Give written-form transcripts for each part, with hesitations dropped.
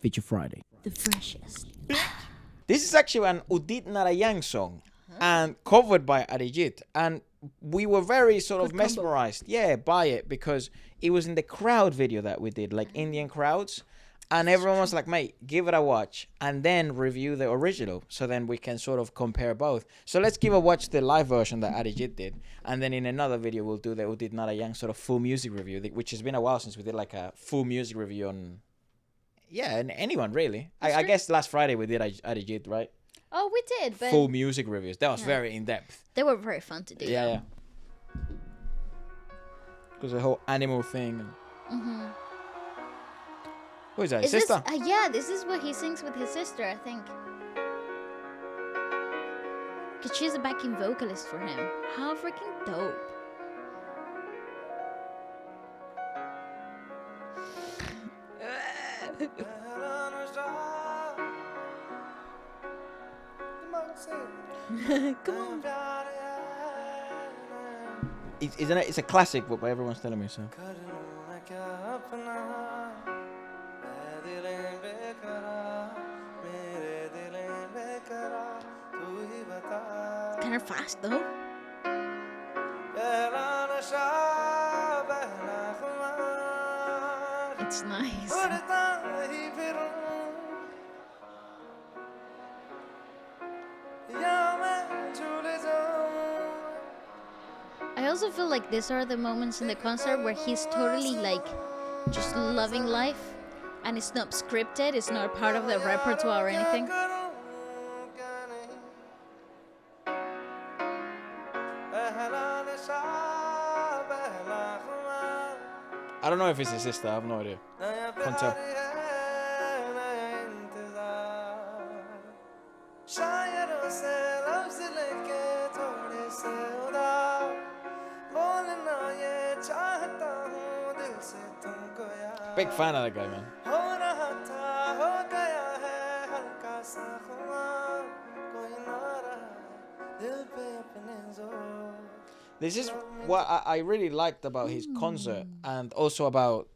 Feature Friday. The freshest. This is actually an Udit Narayan song and covered by Arijit. And we were very sort of mesmerized, by it because it was in the crowd video that we did, like Indian crowds. And everyone was like, mate, give it a watch and then review the original. So then we can sort of compare both. So let's give a watch the live version that Arijit did. And then in another video, we'll do the Udit Narayan sort of full music review, which has been a while since we did like a full music review on, and anyone really. I guess last Friday we did Arijit, right? Oh, we did, but Full music reviews. That was very in-depth. they were very fun to do. Yeah. Because the whole animal thing. Who is that? His sister? This is what he sings with his sister, I think. Because she's a backing vocalist for him. How freaking dope. Come on. It's a classic, but everyone's telling me so. Kind of fast though. It's nice. I also feel like these are the moments in the concert where he's totally like just loving life, and it's not scripted, it's not part of the repertoire or anything. I don't know if it's his sister. I have no idea. Can't tell. Big fan of that guy, man. This is what I really liked about his concert, and also about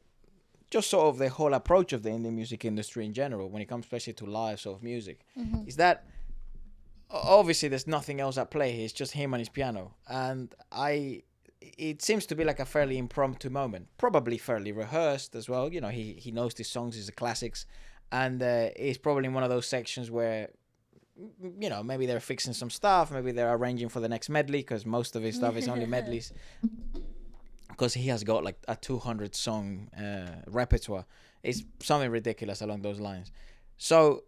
just sort of the whole approach of the Indian music industry in general when it comes especially to live sort of music, is that obviously there's nothing else at play. It's just him and his piano, and it seems to be like a fairly impromptu moment, probably fairly rehearsed as well. You know, he knows these songs, he's the classics, and it's probably in one of those sections where, you know, maybe they're fixing some stuff, maybe they're arranging for the next medley, because most of his stuff is only medleys, because he has got like a 200 song repertoire. It's something ridiculous along those lines. So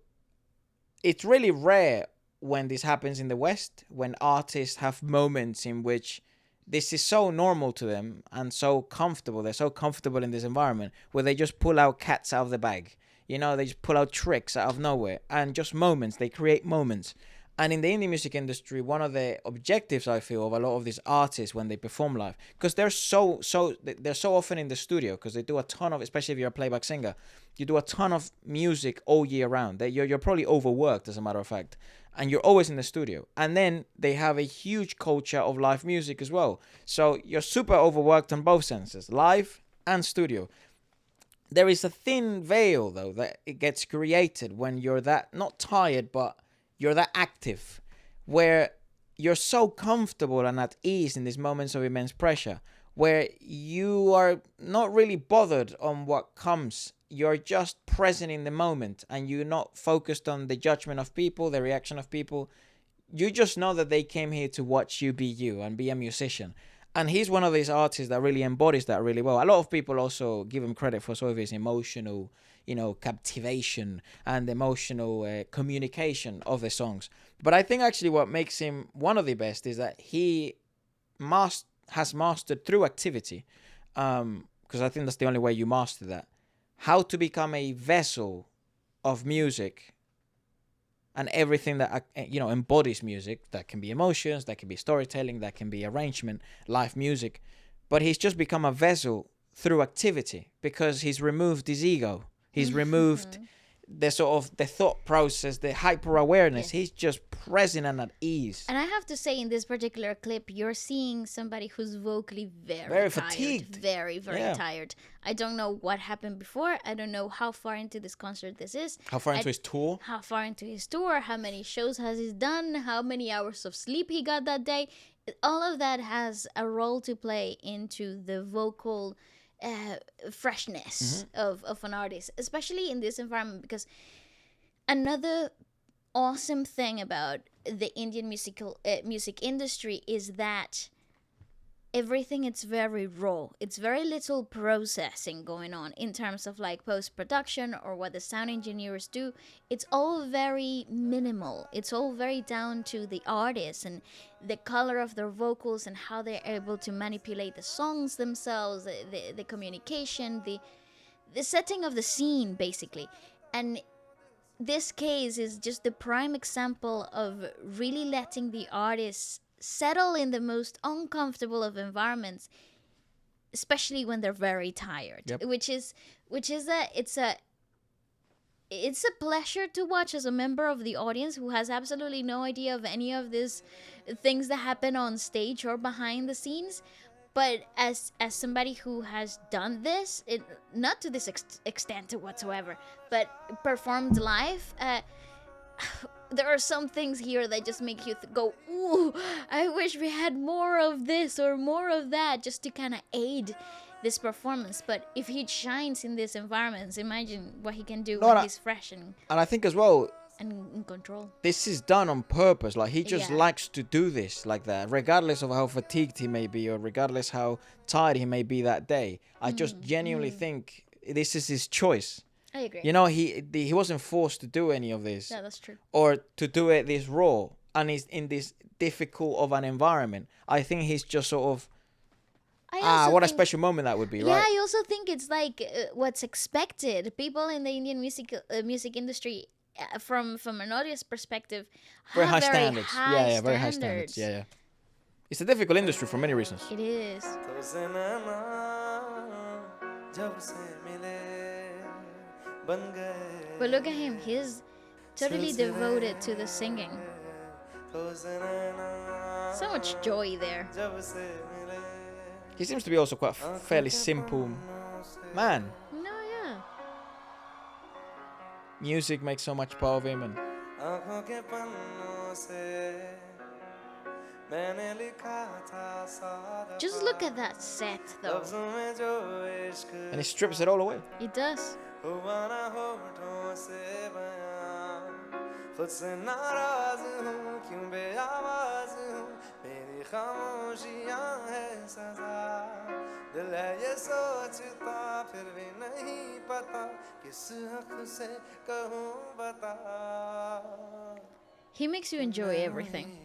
it's really rare when this happens in the West, when artists have moments in which this is so normal to them and so comfortable. They're so comfortable in this environment where they just pull out cats out of the bag. You know, they just pull out tricks out of nowhere, and just moments. They create moments. And in the indie music industry, one of the objectives, I feel, of a lot of these artists when they perform live, because they're so often in the studio, because they do a ton of, especially if you're a playback singer, you do a ton of music all year round. You're probably overworked, as a matter of fact, and you're always in the studio. And then they have a huge culture of live music as well. So you're super overworked on both senses, live and studio. There is a thin veil, though, that it gets created when you're that, not tired, but you're that active, where you're so comfortable and at ease in these moments of immense pressure, where you are not really bothered on what comes. You're just present in the moment, and you're not focused on the judgment of people, the reaction of people. You just know that they came here to watch you be you and be a musician. And he's one of these artists that really embodies that really well. A lot of people also give him credit for sort of his emotional, you know, captivation and emotional communication of the songs. But I think actually what makes him one of the best is that he has mastered through activity, because I think that's the only way you master that, how to become a vessel of music and everything that, you know, embodies music. That can be emotions, that can be storytelling, that can be arrangement, live music. But he's just become a vessel through activity, because he's removed his ego. He's removed the sort of the thought process, the hyper awareness. Yes. He's just present and at ease. And I have to say, in this particular clip, you're seeing somebody who's vocally very tired, fatigued. very Yeah. tired. I don't know what happened before. I don't know how far into this concert this is. How far into his tour? How far into his tour? How many shows has he done? How many hours of sleep he got that day? All of that has a role to play into the vocal freshness of an artist, especially in this environment. Because another awesome thing about the Indian music industry is that everything, it's very raw. It's very little processing going on in terms of like post-production or what the sound engineers do. It's all very minimal. It's all very down to the artist and the color of their vocals and how they're able to manipulate the songs themselves, the communication, the setting of the scene, basically. And this case is just the prime example of really letting the artists settle in the most uncomfortable of environments, especially when they're very tired. Yep. It's a pleasure to watch as a member of the audience who has absolutely no idea of any of these things that happen on stage or behind the scenes. But as somebody who has done this, not to this extent whatsoever, but performed live, there are some things here that just make you go, ooh, I wish we had more of this or more of that, just to kind of aid this performance. But if he shines in these environments, imagine what he can do when he's fresh and I think as well, in control. this is done on purpose. Like, he just Yeah. likes to do this like that, regardless of how fatigued he may be or regardless how tired he may be that day. I just genuinely think this is his choice. I agree. You know, he wasn't forced to do any of this. Yeah, that's true. Or to do it this raw, and he's in this difficult of an environment. I think he's just sort of, what a special moment that would be, Yeah, right? I also think it's like what's expected. People in the Indian music industry, from an audience perspective, Very have high standards. high Very high standards. Yeah. It's a difficult industry for many reasons. It is. But look at him. He's totally devoted to the singing. So much joy there. He seems to be also quite a fairly simple man. No, yeah. Music makes so much part of him, and Just look at that set, though. he strips it all away. It does. He makes you enjoy everything.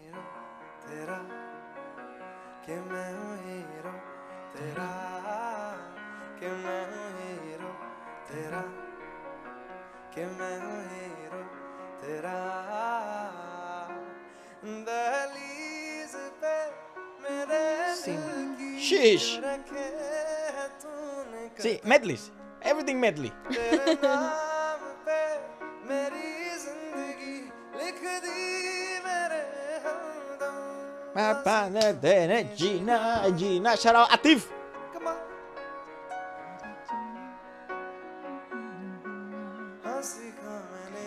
Sheesh. See, medleys. Everything medley. Gina. Shout out Atif.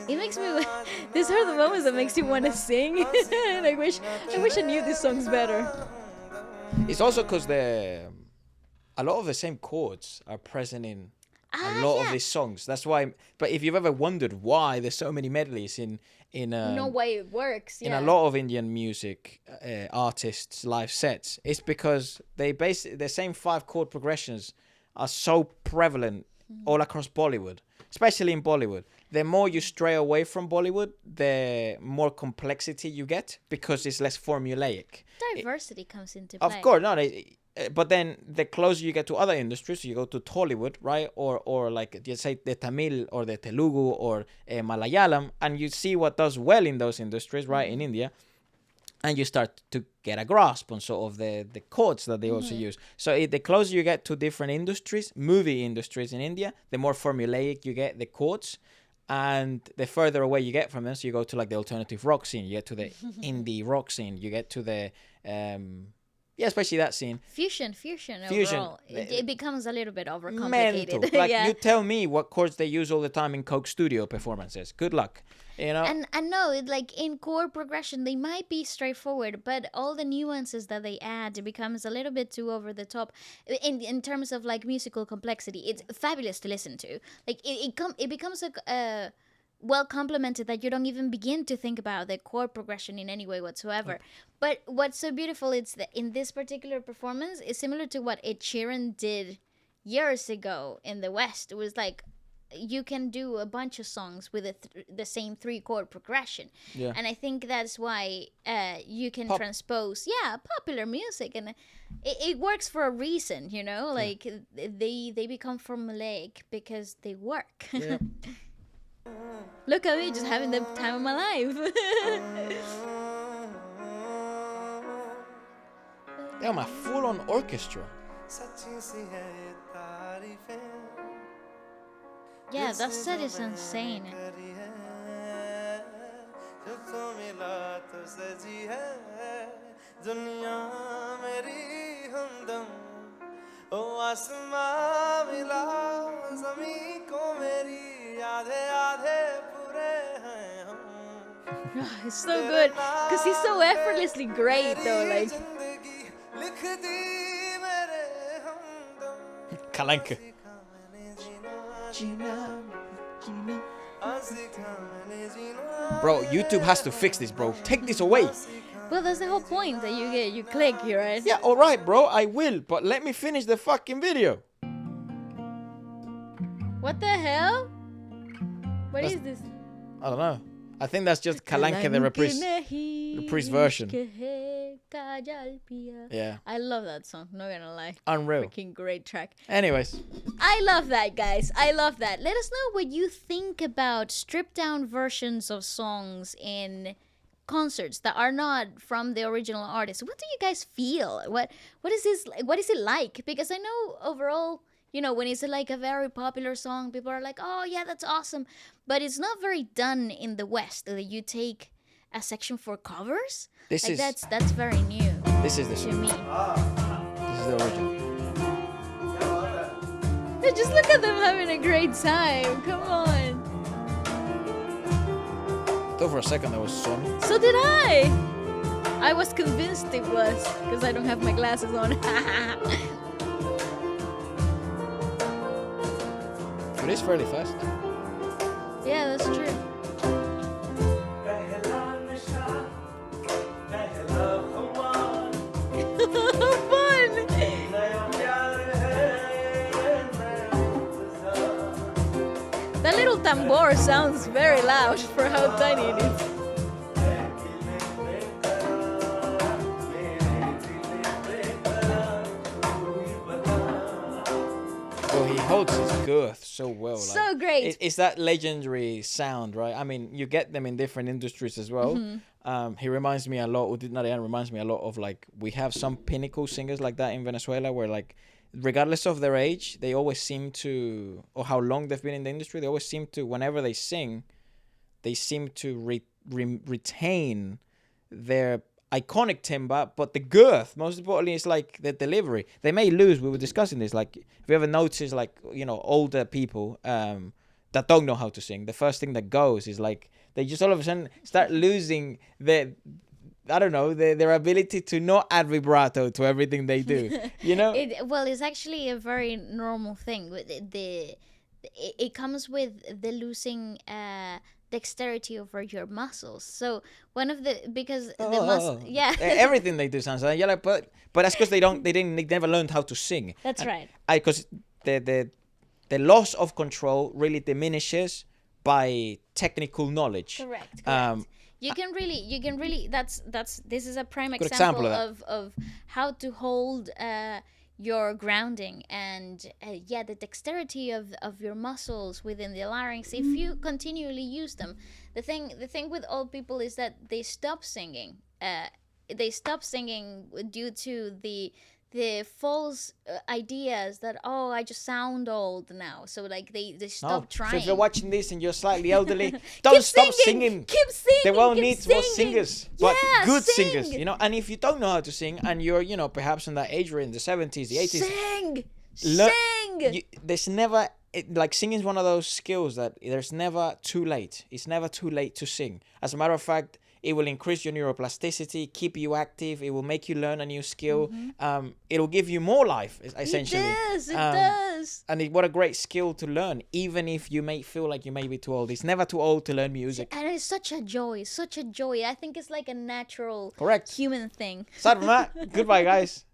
It makes me. These are the moments that makes you want to sing. And I wish I knew these songs better. It's also because a lot of the same chords are present in a lot of these songs. That's why. But if you've ever wondered why there's so many medleys in No way it works. in Yeah. a lot of Indian music artists' live sets, it's because the same 5 chord progressions are so prevalent all across Bollywood, especially in Bollywood. The more you stray away from Bollywood, the more complexity you get because it's less formulaic. Diversity comes into play. Of course, no. But then the closer you get to other industries, you go to Tollywood, right? Or like you say the Tamil or the Telugu or Malayalam, and you see what does well in those industries, right? In India, and you start to get a grasp on sort of the chords that they also use. So the closer you get to different industries, movie industries in India, the more formulaic you get the chords. And the further away you get from them, so you go to like the alternative rock scene, you get to the indie rock scene, you get to the especially that scene. Fusion overall. It becomes a little bit overcomplicated. Mental. Like you tell me what chords they use all the time in Coke studio performances. Good luck. You know? And I know it, like in chord progression they might be straightforward, but all the nuances that they add, it becomes a little bit too over the top in terms of like musical complexity. It's fabulous to listen to. Like it becomes a well complemented that you don't even begin to think about the chord progression in any way whatsoever. Okay. But what's so beautiful is that in this particular performance is similar to what Ed Sheeran did years ago in the West. It was like you can do a bunch of songs with the same 3-chord progression. Yeah. And I think that's why you can transpose popular music, and it works for a reason, you know, like they become formulaic because they work. Yeah. Look at me, just having the time of my life. Yeah, my full-on orchestra. Yeah, that set is insane. It's so good because he's so effortlessly great though, like Kalanka. Bro, YouTube has to fix this, bro. Take this away. Well, that's the whole point that you click, right? Yeah, all right, bro. I will, but let me finish the fucking video. What the hell? What is this? I don't know. I think that's just Kalanka the reprise version. Yeah. I love that song, not gonna lie. Unreal. Freaking great track. Anyways. I love that, guys. I love that. Let us know what you think about stripped down versions of songs in concerts that are not from the original artist. What do you guys feel? What is this? What is it like? Because I know overall, you know, when it's like a very popular song, people are like, oh yeah, that's awesome. But it's not very done in the West that you take a section for covers. That's very new. This is the song. To me. This is the original. Just look at them having a great time. Come on. I thought for a second that was Sony. So did I. I was convinced it was because I don't have my glasses on. It is fairly fast. Yeah, that's true. Fun! That little tambor sounds very loud for how tiny it is. He holds his girth so well. So like, great. It's that legendary sound, right? I mean, you get them in different industries as well. Mm-hmm. He reminds me a lot, Udit Narayan reminds me a lot of like, we have some pinnacle singers like that in Venezuela where like, regardless of their age, they always seem to, or how long they've been in the industry, they always seem to, whenever they sing, they seem to retain their iconic timbre, but the girth, most importantly, is like the delivery. They may lose. We were discussing this. Like, if you ever notice, like, you know, older people that don't know how to sing, the first thing that goes is like they just all of a sudden start losing their ability to not add vibrato to everything they do. You know. It's actually a very normal thing. It comes with the losing dexterity over your muscles. So one of the everything they do sounds like but that's because they never learned how to sing. That's right. Because the loss of control really diminishes by technical knowledge. Correct. You can really this is a prime example of how to hold your grounding and the dexterity of your muscles within the larynx if you continually use them. The thing with old people is that they stop singing due to the the false ideas that, oh, I just sound old now, so like they stop No. trying. So if you're watching this and you're slightly elderly, don't stop singing. Keep singing. The world keep needs singing. more singers, but Yeah, good sing. singers, you know. And if you don't know how to sing, and you're, you know, perhaps in that age, or in the 70s, the 80s, Sing. learn- Sing. there's never like singing is one of those skills that there's never too late. It's never too late to sing. As a matter of fact, it will increase your neuroplasticity, keep you active. It will make you learn a new skill. It'll give you more life, essentially. It does. And what a great skill to learn, even if you may feel like you may be too old. It's never too old to learn music. And it's such a joy, such a joy. I think it's like a natural Correct. human thing. Aside from that, goodbye, guys.